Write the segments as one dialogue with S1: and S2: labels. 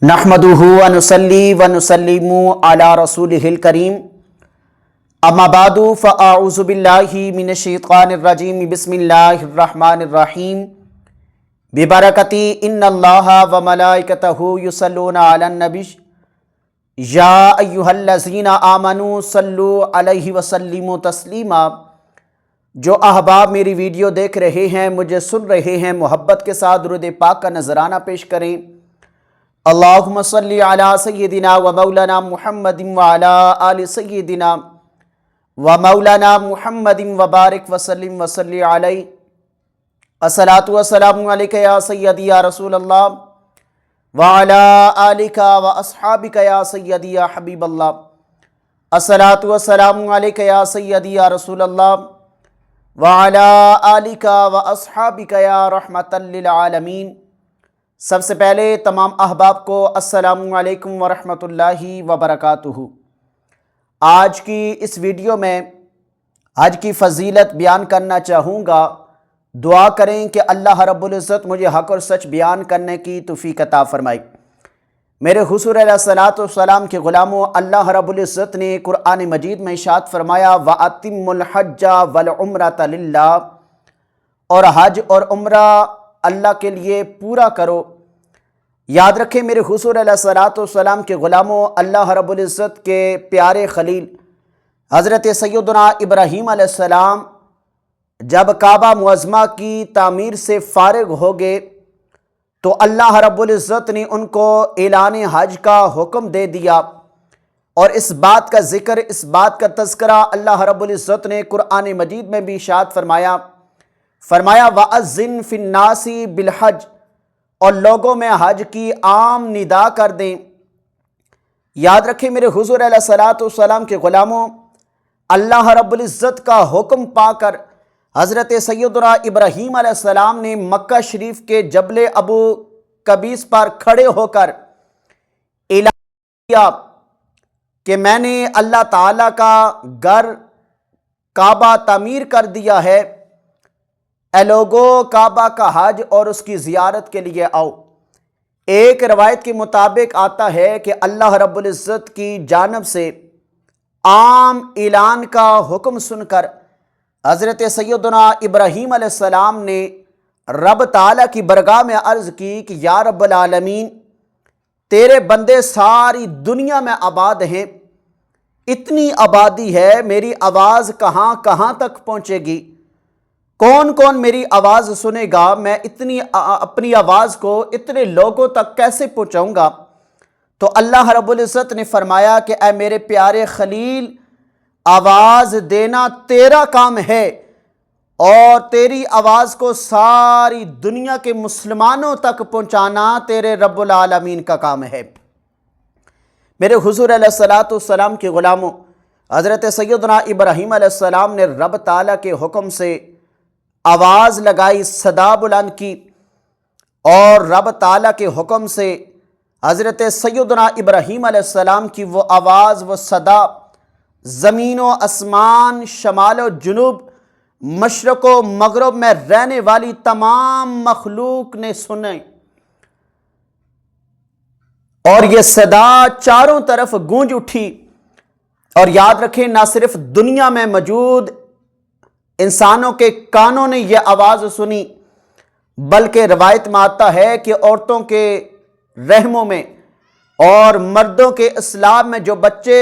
S1: نحمدہ ونصلی ونسلم علی رسولہ الکریم اما بعد فاعوذ باللہ من الشیطان الرجیم بسم اللہ الرحمن الرحیم ببرکتی ان اللہ وملائکتہ یصلون علی النبی یا ایہا الذین آمنوا صلوا علیہ وسلموا تسلیما۔ جو احباب میری ویڈیو دیکھ رہے ہیں، مجھے سن رہے ہیں، محبت کے ساتھ درود پاک کا نذرانہ پیش کریں۔ اللہم صلی علی سیدنا و مولانا محمد وعلی آل سیدنا و مولانا محمد وبارک وسلم وصلی علیہ۔ الصلاۃ والسلام علیک یا سیدی یا رسول اللہ وعلی آلک و اصحابک یا سیدی یا حبیب اللہ۔ الصلاۃ والسلام علیک یا سیدی یا رسول اللہ وعلی آلک و اصحابک یا رحمۃ للعالمین۔ سب سے پہلے تمام احباب کو السلام علیکم ورحمۃ اللہ وبرکاتہ۔ آج کی اس ویڈیو میں حج کی فضیلت بیان کرنا چاہوں گا۔ دعا کریں کہ اللہ رب العزت مجھے حق اور سچ بیان کرنے کی توفیق عطا فرمائے۔ میرے حضور علیہ الصلوۃ والسلام کے غلاموں، اللہ رب العزت نے قرآن مجید میں ارشاد فرمایا وَأَتِمُّ الْحَجَّ وَالْعُمْرَةَ لِلَّهِ، اور حج اور عمرہ اللہ کے لیے پورا کرو۔ یاد رکھیں میرے حضور علیہ الصلوۃ والسلام کے غلاموں، اللہ رب العزت کے پیارے خلیل حضرت سیدنا ابراہیم علیہ السلام جب کعبہ معظمہ کی تعمیر سے فارغ ہو گئے تو اللہ رب العزت نے ان کو اعلان حج کا حکم دے دیا، اور اس بات کا ذکر، اس بات کا تذکرہ اللہ رب العزت نے قرآن مجید میں بھی ارشاد فرمایا وَأَذِّن فِي النَّاسِ بِالْحَجِّ، اور لوگوں میں حج کی عام ندا کر دیں۔ یاد رکھیں میرے حضور علیہ الصلوۃ والسلام کے غلاموں، اللہ رب العزت کا حکم پا کر حضرت سیدنا ابراہیم علیہ السلام نے مکہ شریف کے جبل ابو قبیس پر کھڑے ہو کر اعلان کیا کہ میں نے اللہ تعالیٰ کا گھر کعبہ تعمیر کر دیا ہے، اے لوگو کعبہ کا حج اور اس کی زیارت کے لیے آؤ۔ ایک روایت کے مطابق آتا ہے کہ اللہ رب العزت کی جانب سے عام اعلان کا حکم سن کر حضرت سیدنا ابراہیم علیہ السلام نے رب تعالیٰ کی برگاہ میں عرض کی کہ یا رب العالمین، تیرے بندے ساری دنیا میں آباد ہیں، اتنی آبادی ہے، میری آواز کہاں کہاں تک پہنچے گی؟ کون کون میری آواز سنے گا؟ میں اپنی آواز کو اتنے لوگوں تک کیسے پہنچاؤں گا؟ تو اللہ رب العزت نے فرمایا کہ اے میرے پیارے خلیل، آواز دینا تیرا کام ہے، اور تیری آواز کو ساری دنیا کے مسلمانوں تک پہنچانا تیرے رب العالمین کا کام ہے۔ میرے حضور علیہ الصلوۃ والسلام کے غلاموں، حضرت سیدنا ابراہیم علیہ السلام نے رب تعالیٰ کے حکم سے آواز لگائی، صدا بلند کی، اور رب تعالیٰ کے حکم سے حضرت سیدنا ابراہیم علیہ السلام کی وہ آواز، وہ صدا زمین و آسمان، شمال و جنوب، مشرق و مغرب میں رہنے والی تمام مخلوق نے سنے، اور یہ صدا چاروں طرف گونج اٹھی۔ اور یاد رکھیں، نہ صرف دنیا میں موجود انسانوں کے کانوں نے یہ آواز سنی، بلکہ روایت میں آتا ہے کہ عورتوں کے رحموں میں اور مردوں کے اسلام میں جو بچے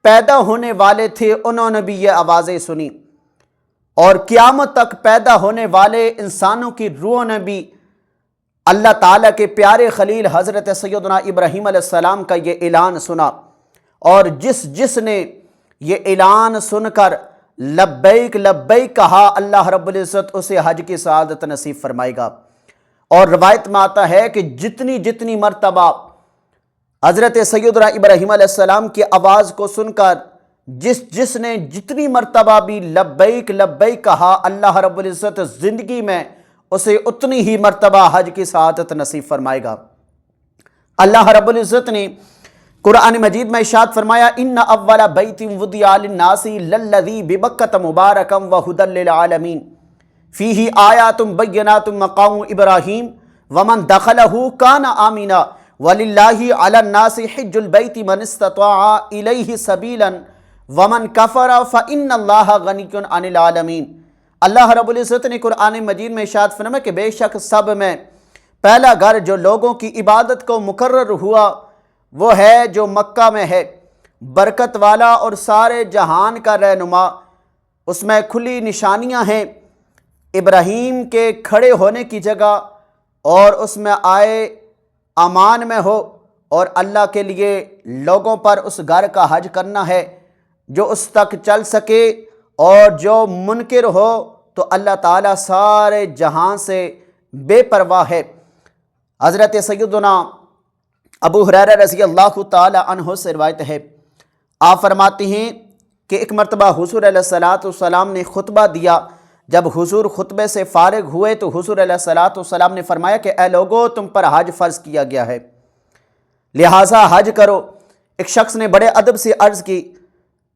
S1: پیدا ہونے والے تھے، انہوں نے بھی یہ آوازیں سنی، اور قیامت تک پیدا ہونے والے انسانوں کی روحوں نے بھی اللہ تعالیٰ کے پیارے خلیل حضرت سیدنا ابراہیم علیہ السلام کا یہ اعلان سنا، اور جس نے یہ اعلان سن کر لبیک لبیک کہا، اللہ رب العزت اسے حج کی سعادت نصیب فرمائے گا۔ اور روایت میں آتا ہے کہ جتنی مرتبہ حضرت سیدنا ابراہیم علیہ السلام کی آواز کو سن کر جس نے جتنی مرتبہ بھی لبیک لبیک کہا، اللہ رب العزت زندگی میں اسے اتنی ہی مرتبہ حج کی سعادت نصیب فرمائے گا۔ اللہ رب العزت نے قرآن مجید میں ارشاد فرمایا ان اول بیت وضع للناس للذی ببکۃ مبارکا وہدی للعالمین فیہ آیات بینات مقام ابراہیم ومن دخلہ کان آمنا وَلِلَّهِ عَلَى النَّاسِ حِجُّ الْبَيْتِ مَنِ اسْتَطَاعَ إِلَيْهِ سَبِيلًا وَمَنْ كَفَرَ فَإِنَّ اللَّهَ غَنِيٌّ عَنِ الْعَالَمِينَ۔ اللہ رب العزت نے قرآن مجید میں ارشاد فرمایا کہ بے شک سب میں پہلا گھر جو لوگوں کی عبادت کو مقرر ہوا وہ ہے جو مکہ میں ہے، برکت والا اور سارے جہان کا رہنما۔ اس میں کھلی نشانیاں ہیں ابراہیم کے کھڑے ہونے کی جگہ، اور اس میں آئے امان میں ہو، اور اللہ کے لیے لوگوں پر اس گھر کا حج کرنا ہے جو اس تک چل سکے، اور جو منکر ہو تو اللہ تعالیٰ سارے جہاں سے بے پرواہ ہے۔ حضرت سیدنا ابو ہریرہ رضی اللہ تعالی عنہ سے روایت ہے، آپ فرماتے ہیں کہ ایک مرتبہ حضور علیہ السلام نے خطبہ دیا۔ جب حضور خطبے سے فارغ ہوئے تو حضور علیہ السلام نے فرمایا کہ اے لوگو، تم پر حج فرض کیا گیا ہے، لہٰذا حج کرو۔ ایک شخص نے بڑے ادب سے عرض کی،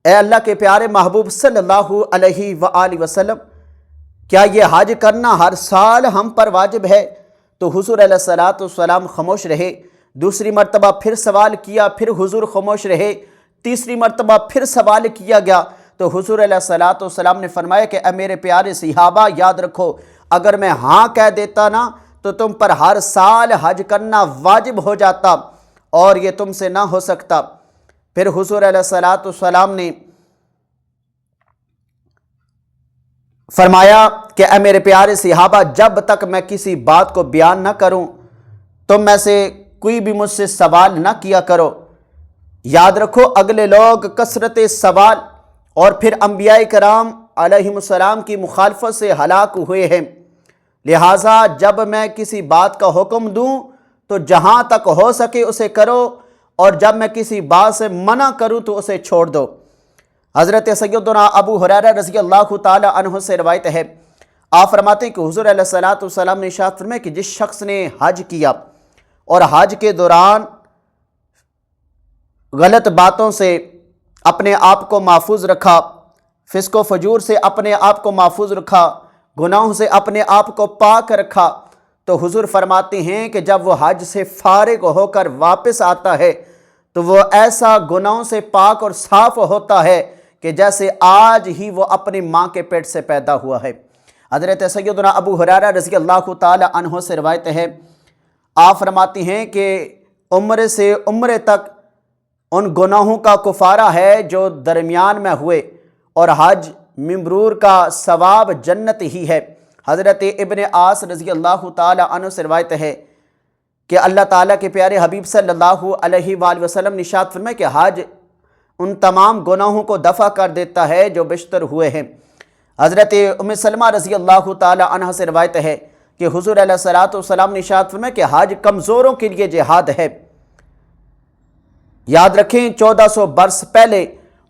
S1: اے اللہ کے پیارے محبوب صلی اللہ علیہ وآلہ وسلم، کیا یہ حج کرنا ہر سال ہم پر واجب ہے؟ تو حضور علیہ السلام خاموش رہے۔ دوسری مرتبہ پھر سوال کیا، پھر حضور خاموش رہے۔ تیسری مرتبہ پھر سوال کیا گیا تو حضور علیہ السلام نے فرمایا کہ اے میرے پیارے صحابہ، یاد رکھو، اگر میں ہاں کہہ دیتا نا تو تم پر ہر سال حج کرنا واجب ہو جاتا، اور یہ تم سے نہ ہو سکتا۔ پھر حضور علیہ السلام نے فرمایا کہ اے میرے پیارے صحابہ، جب تک میں کسی بات کو بیان نہ کروں تم میں سے کوئی بھی مجھ سے سوال نہ کیا کرو۔ یاد رکھو، اگلے لوگ کثرت سوال اور پھر انبیاء کرام علیہم السلام کی مخالفت سے ہلاک ہوئے ہیں، لہٰذا جب میں کسی بات کا حکم دوں تو جہاں تک ہو سکے اسے کرو، اور جب میں کسی بات سے منع کروں تو اسے چھوڑ دو۔ حضرت سیدنا ابو ہریرہ رضی اللہ تعالی عنہ سے روایت ہے، آپ فرماتے ہیں کہ حضور علیہ السلام نے ارشاد فرمایا کہ جس شخص نے حج کیا اور حج کے دوران غلط باتوں سے اپنے آپ کو محفوظ رکھا، فسق و فجور سے اپنے آپ کو محفوظ رکھا، گناہوں سے اپنے آپ کو پاک رکھا، تو حضور فرماتے ہیں کہ جب وہ حج سے فارغ ہو کر واپس آتا ہے تو وہ ایسا گناہوں سے پاک اور صاف ہوتا ہے کہ جیسے آج ہی وہ اپنی ماں کے پیٹ سے پیدا ہوا ہے۔ حضرت سیدنا ابو ہریرہ رضی اللہ تعالی عنہ سے روایت ہے، آپ فرماتے ہیں کہ عمرے سے عمرے تک ان گناہوں کا کفارہ ہے جو درمیان میں ہوئے، اور حج مبرور کا ثواب جنت ہی ہے۔ حضرت ابن عاص رضی اللہ تعالی عنہ سے روایت ہے کہ اللہ تعالیٰ کے پیارے حبیب صلی اللہ علیہ وآلہ وسلم نے ارشاد فرمایا کہ حج ان تمام گناہوں کو دفع کر دیتا ہے جو بیشتر ہوئے ہیں۔ حضرت ام سلمہ رضی اللہ تعالی عنہ سے روایت ہے کہ حضور علیہ السلام نے ارشاد فرمایا کہ حج کمزوروں کے لیے جہاد ہے۔ یاد رکھیں، 1400 برس پہلے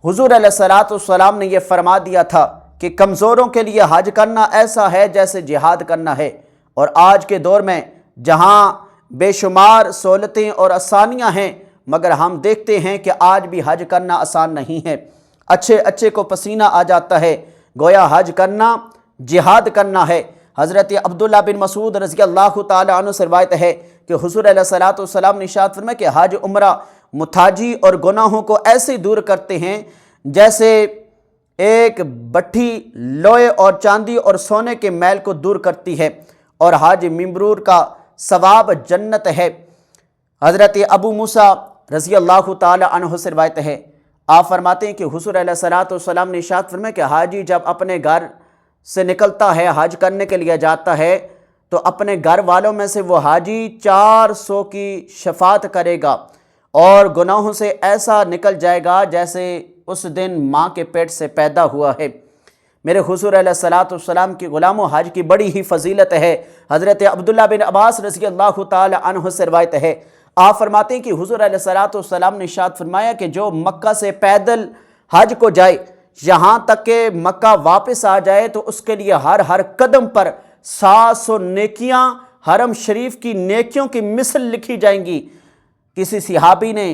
S1: حضور علیہ السلام نے یہ فرما دیا تھا کہ کمزوروں کے لیے حج کرنا ایسا ہے جیسے جہاد کرنا ہے، اور آج کے دور میں جہاں بے شمار سہولتیں اور آسانیاں ہیں، مگر ہم دیکھتے ہیں کہ آج بھی حج کرنا آسان نہیں ہے۔ اچھے کو پسینہ آ جاتا ہے، گویا حج کرنا جہاد کرنا ہے۔ حضرت عبداللہ بن مسعود رضی اللہ تعالی عنہ سے روایت ہے کہ حضور علیہ السلام نے ارشاد فرمایا کہ حج عمرہ متھاجی اور گناہوں کو ایسے دور کرتے ہیں جیسے ایک بٹھی لوہے اور چاندی اور سونے کے میل کو دور کرتی ہے، اور حج مبرور کا ثواب جنت ہے۔ حضرت ابو موسیٰ رضی اللہ تعالی عنہ سے روایت ہے، آپ فرماتے ہیں کہ حضور علیہ السلام نے ارشاد فرمایا کہ حاجی جب اپنے گھر سے نکلتا ہے، حج کرنے کے لیے جاتا ہے، تو اپنے گھر والوں میں سے وہ حاجی 400 کی شفاعت کرے گا، اور گناہوں سے ایسا نکل جائے گا جیسے اس دن ماں کے پیٹ سے پیدا ہوا ہے۔ میرے حضور علیہ السلام کی غلاموں، حج کی بڑی ہی فضیلت ہے۔ حضرت عبداللہ بن عباس رضی اللہ تعالی عنہ سے روایت ہے، آپ فرماتے ہیں کہ حضور علیہ السلام نے ارشاد فرمایا کہ جو مکہ سے پیدل حج کو جائے، یہاں تک کہ مکہ واپس آ جائے، تو اس کے لیے ہر قدم پر 700 نیکیاں حرم شریف کی نیکیوں کی مثل لکھی جائیں گی۔ کسی صحابی نے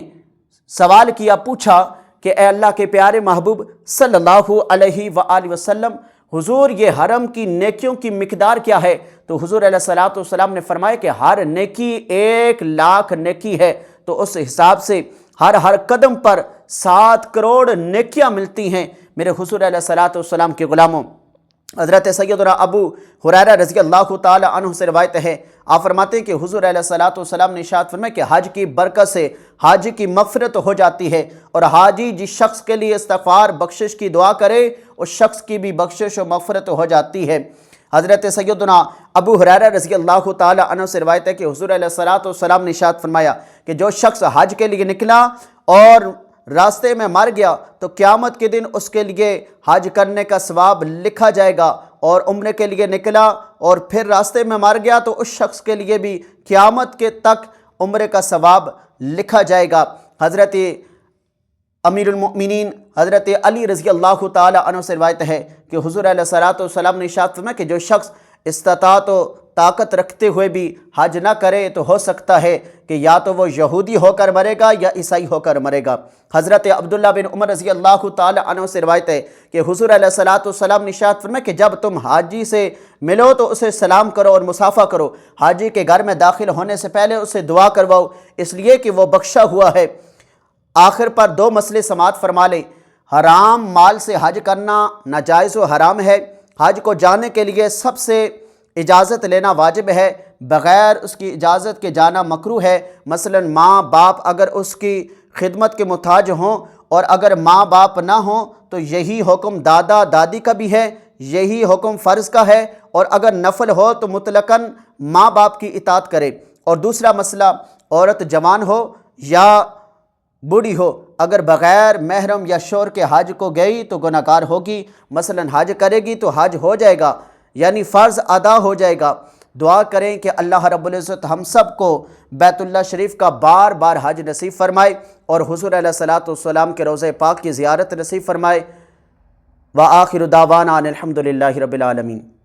S1: سوال کیا، پوچھا کہ اے اللہ کے پیارے محبوب صلی اللہ علیہ وآلہ وسلم، حضور یہ حرم کی نیکیوں کی مقدار کیا ہے؟ تو حضور علیہ الصلوۃ والسلام نے فرمایا کہ ہر نیکی 1,00,000 نیکی ہے، تو اس حساب سے ہر قدم پر 7 کروڑ نیکیاں ملتی ہیں میرے حضور علیہ الصلوۃ والسلام کے غلاموں۔ حضرت سیدنا ابو ہریرہ رضی اللہ تعالی عنہ سے روایت ہے، آپ فرماتے ہیں کہ حضور علیہ الصلوۃ والسلام نے ارشاد فرمایا کہ حج کی برکت سے حاجی کی مغفرت ہو جاتی ہے، اور حاجی جس شخص کے لیے استغفار بخشش کی دعا کرے اس شخص کی بھی بخشش و مغفرت ہو جاتی ہے۔ حضرت سیدنا ابو ہریرہ رضی اللہ تعالی عنہ سے روایت ہے کہ حضور علیہ الصلوۃ والسلام نے ارشاد فرمایا کہ جو شخص حج کے لیے نکلا اور راستے میں مر گیا تو قیامت کے دن اس کے لیے حج کرنے کا ثواب لکھا جائے گا، اور عمرے کے لیے نکلا اور پھر راستے میں مر گیا تو اس شخص کے لیے بھی قیامت کے تک عمرے کا ثواب لکھا جائے گا۔ حضرت امیر المؤمنین حضرت علی رضی اللہ تعالی عنہ سے روایت ہے کہ حضور علیہ الصلوۃ والسلام نے ارشاد فرمایا کہ جو شخص استطاعت و طاقت رکھتے ہوئے بھی حج نہ کرے تو ہو سکتا ہے کہ یا تو وہ یہودی ہو کر مرے گا یا عیسائی ہو کر مرے گا۔ حضرت عبداللہ بن عمر رضی اللہ تعالی عنہ سے روایت ہے کہ حضور علیہ الصلوۃ والسلام نے ارشاد فرمایا کہ جب تم حاجی سے ملو تو اسے سلام کرو اور مصافحہ کرو، حاجی کے گھر میں داخل ہونے سے پہلے اسے دعا کرواؤ، اس لیے کہ وہ بخشا ہوا ہے۔ آخر پر 2 مسئلے سماعت فرما لیں۔ حرام مال سے حج کرنا ناجائز و حرام ہے، حج کو جانے کے لیے سب سے اجازت لینا واجب ہے، بغیر اس کی اجازت کے جانا مکروہ ہے۔ مثلا ماں باپ اگر اس کی خدمت کے محتاج ہوں، اور اگر ماں باپ نہ ہوں تو یہی حکم دادا دادی کا بھی ہے، یہی حکم فرض کا ہے، اور اگر نفل ہو تو مطلقاً ماں باپ کی اطاعت کرے۔ اور دوسرا مسئلہ، عورت جوان ہو یا بوڑھی ہو، اگر بغیر محرم یا شوہر کے حج کو گئی تو گناہ گار ہوگی، مثلا حج کرے گی تو حج ہو جائے گا، یعنی فرض ادا ہو جائے گا۔ دعا کریں کہ اللہ رب العزت ہم سب کو بیت اللہ شریف کا بار بار حج نصیب فرمائے، اور حضور علیہ الصلوۃ والسلام کے روضہ پاک کی زیارت نصیب فرمائے۔ وآخر دعوانا ان الحمد للہ رب العالمین۔